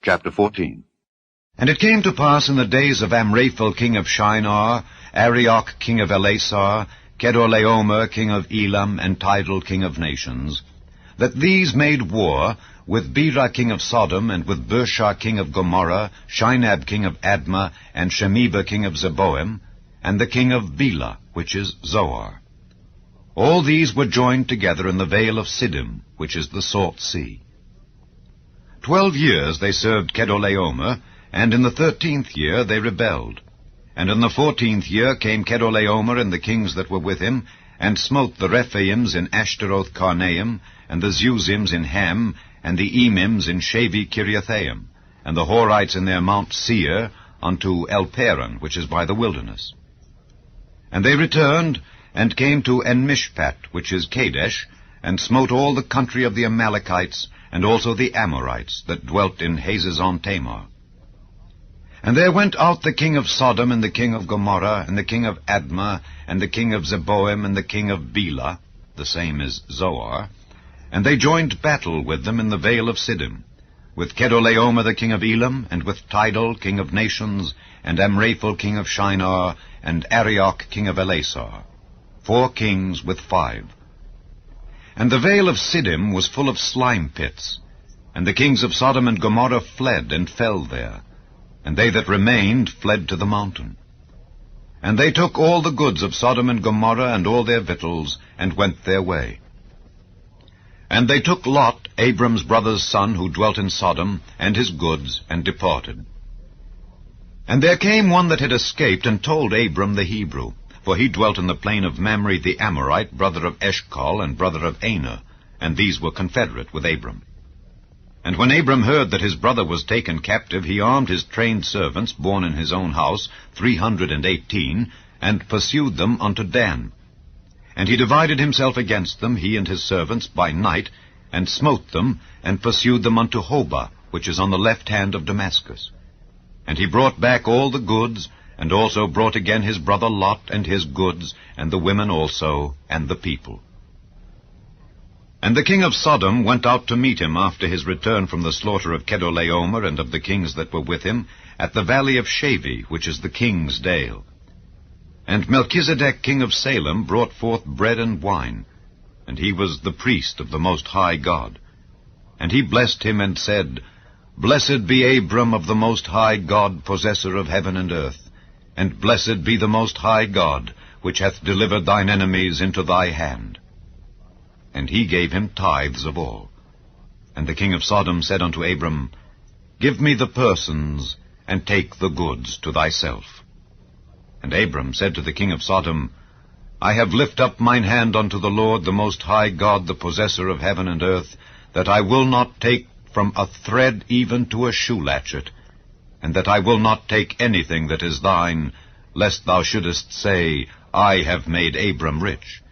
Chapter 14. And it came to pass in the days of Amraphel king of Shinar, Arioch king of Elasar, Kedorlaomer king of Elam, and Tidal king of nations, that these made war with Bera king of Sodom, and with Bershah king of Gomorrah, Shinab king of Admah, and Shemeba king of Zeboim, and the king of Bela, which is Zoar. All these were joined together in the vale of Siddim, which is the Salt Sea. 12 years they served Kedorlaomer, and in the 13th year they rebelled. And in the 14th year came Kedorlaomer and the kings that were with him, and smote the Rephaims in Ashtaroth Karnaim, and the Zuzims in Ham, and the Emims in Shavi Kiriathaim, and the Horites in their Mount Seir, unto Elparan, which is by the wilderness. And they returned, and came to Enmishpat, which is Kadesh, and smote all the country of the Amalekites, and also the Amorites, that dwelt in Hazezon Tamar. And there went out the king of Sodom, and the king of Gomorrah, and the king of Admah, and the king of Zeboim, and the king of Bela, the same is Zoar, and they joined battle with them in the vale of Siddim, with Kedorlaomer the king of Elam, and with Tidal king of nations, and Amraphel king of Shinar, and Arioch king of Elasar, 4 kings with 5. And the vale of Siddim was full of slime pits, and the kings of Sodom and Gomorrah fled and fell there, and they that remained fled to the mountain. And they took all the goods of Sodom and Gomorrah and all their victuals, and went their way. And they took Lot, Abram's brother's son, who dwelt in Sodom, and his goods, and departed. And there came one that had escaped, and told Abram the Hebrew, for he dwelt in the plain of Mamre the Amorite, brother of Eshcol, and brother of Aner, and these were confederate with Abram. And when Abram heard that his brother was taken captive, he armed his trained servants, born in his own house, 318, and pursued them unto Dan. And he divided himself against them, he and his servants, by night, and smote them, and pursued them unto Hobah, which is on the left hand of Damascus. And he brought back all the goods, and also brought again his brother Lot, and his goods, and the women also, and the people. And the king of Sodom went out to meet him after his return from the slaughter of Kedorlaomer and of the kings that were with him, at the valley of Shavi, which is the king's dale. And Melchizedek king of Salem brought forth bread and wine, and he was the priest of the Most High God. And he blessed him and said, Blessed be Abram of the Most High God, possessor of heaven and earth, and blessed be the Most High God, which hath delivered thine enemies into thy hand. And he gave him tithes of all. And the king of Sodom said unto Abram, Give me the persons, and take the goods to thyself. And Abram said to the king of Sodom, I have lift up mine hand unto the Lord, the Most High God, the possessor of heaven and earth, that I will not take from a thread even to a shoe latchet, and that I will not take anything that is thine, lest thou shouldest say, I have made Abram rich.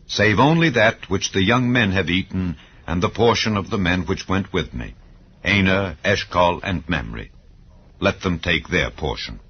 Save only that which the young men have eaten, and the portion of the men which went with me, Aner, Eshcol, and Mamre. Let them take their portion.